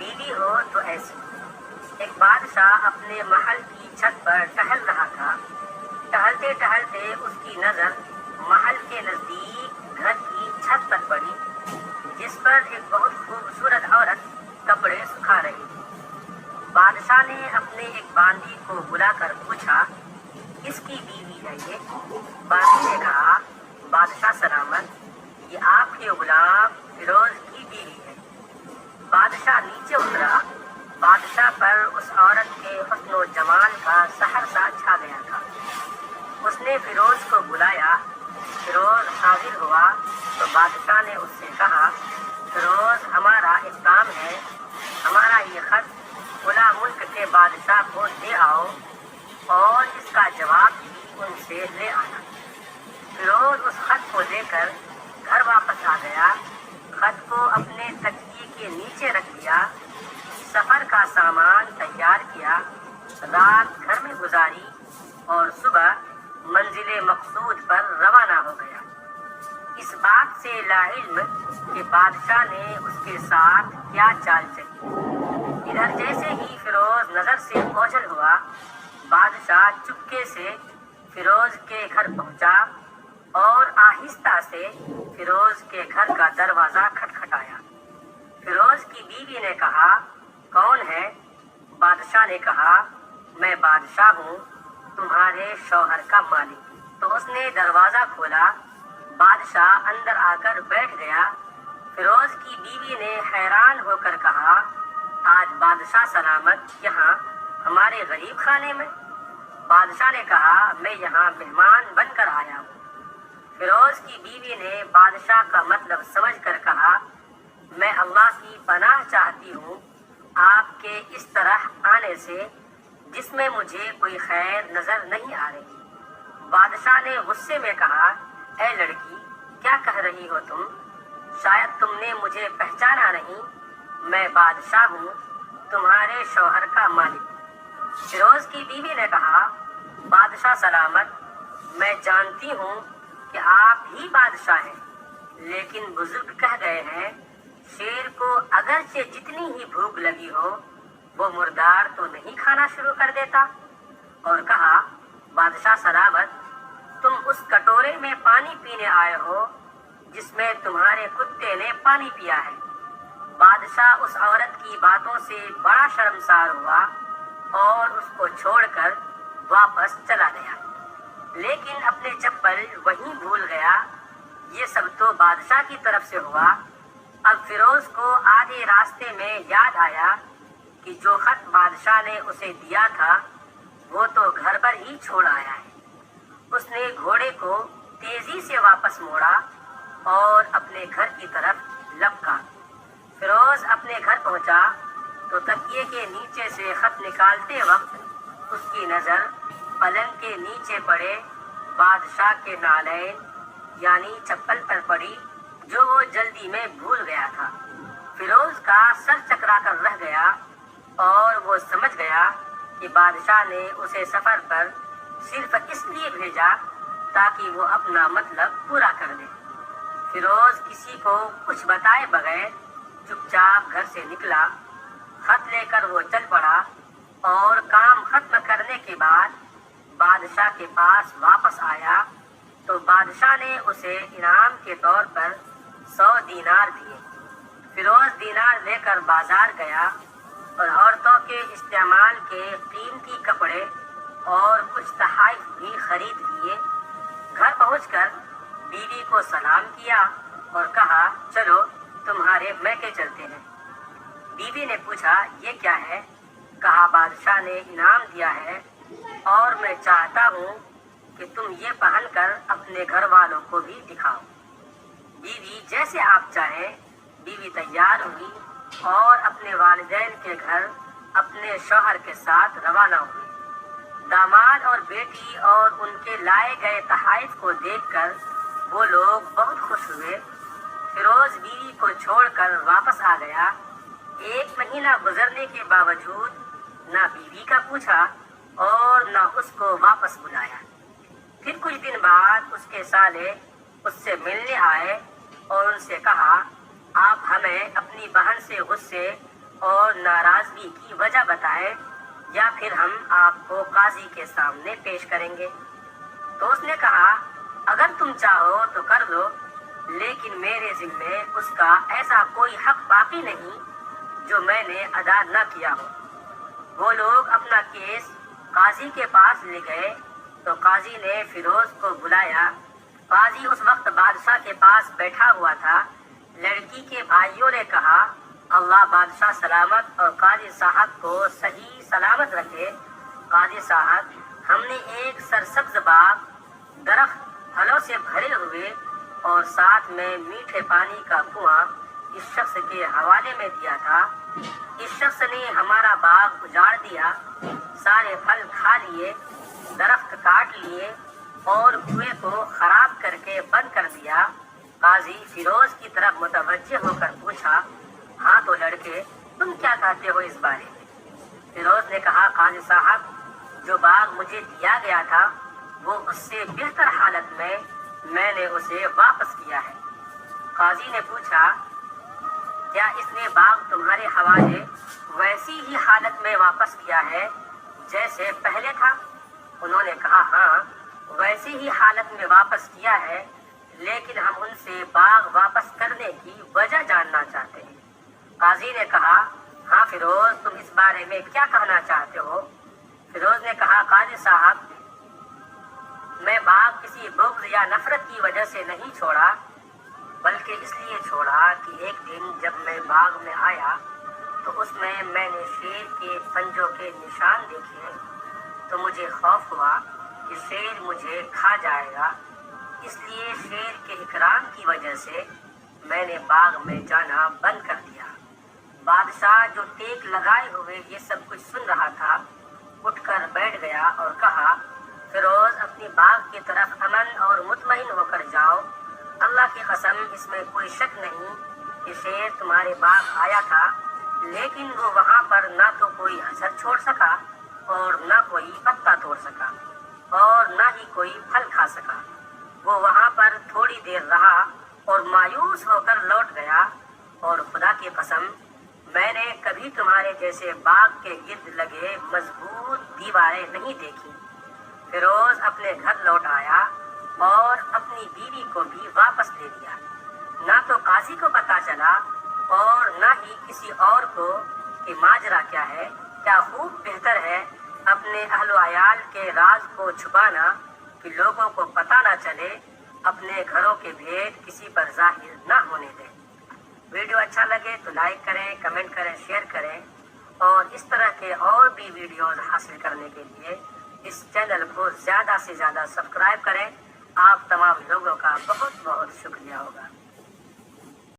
بیوی ہو تو ایسی۔ ایک بادشاہ اپنے محل کی چھت پر ٹہل رہا تھا۔ ٹہلتے ٹہلتے اس کی نظر محل کے نزدیک گھر کی چھت پر پڑی، جس پر ایک بہت خوبصورت عورت کپڑے سکھا رہی تھی۔ بادشاہ نے اپنے ایک باندی کو بلا کر پوچھا، کس کی بیوی ہے یہ؟ باندی نے کہا، بادشاہ سلامت، یہ آپ کے غلام فیروز کی بیوی ہے۔ بادشاہ نیچے اترا۔ بادشاہ پر اس عورت کے حسن و جمال کا سحر سا چھا گیا تھا۔ اس نے فیروز کو بلایا۔ فیروز حاضر ہوا تو بادشاہ نے اس سے کہا، فیروز، ہمارا ایک کام ہے، ہمارا یہ خط فلاں ملک کے بادشاہ کو دے آؤ اور اس کا جواب بھی ان سے لے آنا۔ فیروز اس خط کو لے کر گھر واپس آ گیا۔ خط کو اپنے تکیے کے نیچے رکھ دیا، سفر کا سامان تیار کیا، رات گھر میں گزاری اور صبح منزل مقصود پر روانہ ہو گیا۔ اس بات سے لاعلم کہ بادشاہ نے اس کے ساتھ کیا چال چلی۔ ادھر جیسے ہی فیروز نظر سے اوجھل ہوا، بادشاہ چپکے سے فیروز کے گھر پہنچا اور آہستہ سے فیروز کے گھر کا دروازہ کھٹکھٹایا۔ فیروز کی بیوی نے کہا، کون ہے؟ بادشاہ نے کہا، میں بادشاہ ہوں، تمہارے شوہر کا مالک۔ تو اس نے دروازہ کھولا۔ بادشاہ اندر آ کر بیٹھ گیا۔ فیروز کی بیوی نے حیران ہو کر کہا، آج بادشاہ سلامت یہاں ہمارے غریب خانے میں؟ بادشاہ نے کہا، میں یہاں مہمان بن کر آیا ہوں۔ فیروز کی بیوی نے بادشاہ کا مطلب سمجھ کر کہا، میں اللہ کی پناہ چاہتی ہوں آپ کے اس طرح آنے سے، جس میں مجھے کوئی خیر نظر نہیں آ رہی۔ بادشاہ نے غصے میں کہا، اے لڑکی، کیا کہہ رہی ہو تم؟ شاید تم نے مجھے پہچانا نہیں، میں بادشاہ ہوں، تمہارے شوہر کا مالک۔ فیروز کی بیوی نے کہا، بادشاہ سلامت، میں جانتی ہوں کہ آپ ہی بادشاہ ہیں، لیکن بزرگ کہہ گئے ہیں، شیر کو اگرچہ جتنی ہی بھوک لگی ہو، وہ مردار تو نہیں کھانا شروع کر دیتا۔ اور کہا، بادشاہ سلامت، تم اس کٹورے میں پانی پینے آئے ہو جس میں تمہارے کتے نے پانی پیا ہے۔ بادشاہ اس عورت کی باتوں سے بڑا شرمسار ہوا اور اس کو چھوڑ کر واپس چلا گیا، لیکن اپنے چپل وہیں بھول گیا۔ یہ سب تو بادشاہ کی طرف سے ہوا۔ اب فیروز کو آدھے راستے میں یاد آیا کہ جو خط بادشاہ نے اسے دیا تھا وہ تو گھر پر ہی چھوڑ آیا ہے۔ اس نے گھوڑے کو تیزی سے واپس موڑا اور اپنے گھر کی طرف لپکا۔ فیروز اپنے گھر پہنچا تو تکیے کے نیچے سے خط نکالتے وقت اس کی نظر پلنگ کے نیچے پڑے بادشاہ کے نالین یعنی چپل پر پڑی، جو وہ جلدی میں بھول گیا تھا۔ فیروز کا سر چکرا کر رہ گیا اور وہ سمجھ گیا کہ بادشاہ نے اسے سفر پر صرف اس لیے بھیجا تاکہ وہ اپنا مطلب پورا کر دے۔ فیروز کسی کو کچھ بتائے بغیر چپ چاپ گھر سے نکلا۔ خط لے کر وہ چل پڑا اور کام ختم کرنے کے بعد بادشاہ کے پاس واپس آیا تو بادشاہ نے اسے انعام کے طور پر 100 دینار دیے۔ فیروز دینار لے کر بازار گیا اور عورتوں کے استعمال کے قیمتی کپڑے اور کچھ تحائف بھی خرید لیے۔ گھر پہنچ کر بیوی کو سلام کیا اور کہا، چلو تمہارے میکے چلتے ہیں۔ بیوی نے پوچھا، یہ کیا ہے؟ کہا، بادشاہ نے انعام دیا ہے اور میں چاہتا ہوں کہ تم یہ پہن کر اپنے گھر والوں کو بھی دکھاؤ۔ بیوی، جیسے آپ چاہیں۔ بیوی تیار ہوئی اور اپنے والدین کے گھر اپنے شوہر کے ساتھ روانہ ہوئی۔ داماد اور بیٹی اور ان کے لائے گئے تحائف کو دیکھ کر وہ لوگ بہت خوش ہوئے۔ فیروز بیوی کو چھوڑ کر واپس آ گیا۔ 1 مہینہ گزرنے کے باوجود نہ بیوی کا پوچھا اور نہ اس کو واپس بلایا۔ پھر کچھ دن بعد اس کے سالے اس سے ملنے آئے اور ان سے کہا، آپ ہمیں اپنی بہن سے غصے اور ناراضگی کی وجہ بتائیں یا پھر ہم آپ کو قاضی کے سامنے پیش کریں گے۔ تو اس نے کہا اگر تم چاہو تو کر لو، لیکن میرے ذمے اس کا ایسا کوئی حق باقی نہیں جو میں نے ادا نہ کیا ہو۔ وہ لوگ اپنا کیس قاضی کے پاس لے گئے تو قاضی نے فیروز کو بلایا۔ قاضی اس وقت بادشاہ کے پاس بیٹھا ہوا تھا۔ لڑکی کے بھائیوں نے کہا اللہ بادشاہ سلامت اور قاضی صاحب کو صحیح سلامت رکھے۔ قاضی صاحب، ہم نے ایک سرسبز باغ، درخت پھلوں سے بھرے ہوئے اور ساتھ میں میٹھے پانی کا کنواں اس شخص کے حوالے میں دیا تھا۔ اس شخص نے ہمارا باغ اجاڑ دیا، سارے پھل کھا لیے، درخت کاٹ لیے اور کنویں کو خراب کر کے بند کر دیا۔ قاضی فیروز کی طرف متوجہ ہو کر پوچھا ہاں تو لڑکے، تم کیا کہتے ہو اس بارے میں؟ فیروز نے کہا قاضی صاحب، جو باغ مجھے دیا گیا تھا وہ اس سے بہتر حالت میں نے اسے واپس کیا ہے۔ قاضی نے پوچھا کیا اس نے باغ تمہارے حوالے ویسی ہی حالت میں واپس کیا ہے جیسے پہلے تھا؟ انہوں نے کہا ہاں، ویسی ہی حالت میں واپس کیا ہے، لیکن ہم ان سے باغ واپس کرنے کی وجہ جاننا چاہتے ہیں۔ قاضی نے کہا ہاں فیروز، تم اس بارے میں کیا کہنا چاہتے ہو؟ فیروز نے کہا قاضی صاحب، میں باغ کسی بغض یا نفرت کی وجہ سے نہیں چھوڑا، بلکہ اس لیے چھوڑا کہ ایک دن جب میں باغ میں آیا تو اس میں نے شیر کے پنجوں کے نشان دیکھے تو مجھے خوف ہوا کہ شیر مجھے کھا جائے گا۔ اس لیے شیر کے اکرام کی وجہ سے میں نے باغ میں جانا بند کر دیا۔ بادشاہ جو ٹیک لگائے ہوئے یہ سب کچھ سن رہا تھا اٹھ کر بیٹھ گیا اور کہا فیروز، اپنی باغ کی طرف امن اور مطمئن ہو کر جاؤ۔ اللہ کی قسم، اس میں کوئی شک نہیں کہ شیر تمہارے باغ آیا تھا، لیکن وہ وہاں پر نہ تو کوئی اثر چھوڑ سکا اور نہ کوئی پتا توڑ سکا اور نہ ہی کوئی پھل کھا سکا۔ وہ وہاں پر تھوڑی دیر رہا اور مایوس ہو کر لوٹ گیا، اور خدا کی قسم میں نے کبھی تمہارے جیسے باغ کے گرد لگے مضبوط دیواریں نہیں دیکھی۔ فیروز اپنے گھر لوٹ آیا اور اپنی بیوی کو بھی واپس لے لیا۔ نہ تو قاضی کو پتا چلا اور نہ ہی کسی اور کو کہ ماجرا کیا ہے۔ کیا خوب بہتر ہے اپنے اہل و عیال کے راز کو چھپانا کہ لوگوں کو پتہ نہ چلے، اپنے گھروں کے بھید کسی پر ظاہر نہ ہونے دیں۔ ویڈیو اچھا لگے تو لائک کریں، کمنٹ کریں، شیئر کریں، اور اس طرح کے اور بھی ویڈیوز حاصل کرنے کے لیے اس چینل کو زیادہ سے زیادہ سبسکرائب کریں۔ آپ تمام لوگوں کا بہت بہت شکریہ ہوگا۔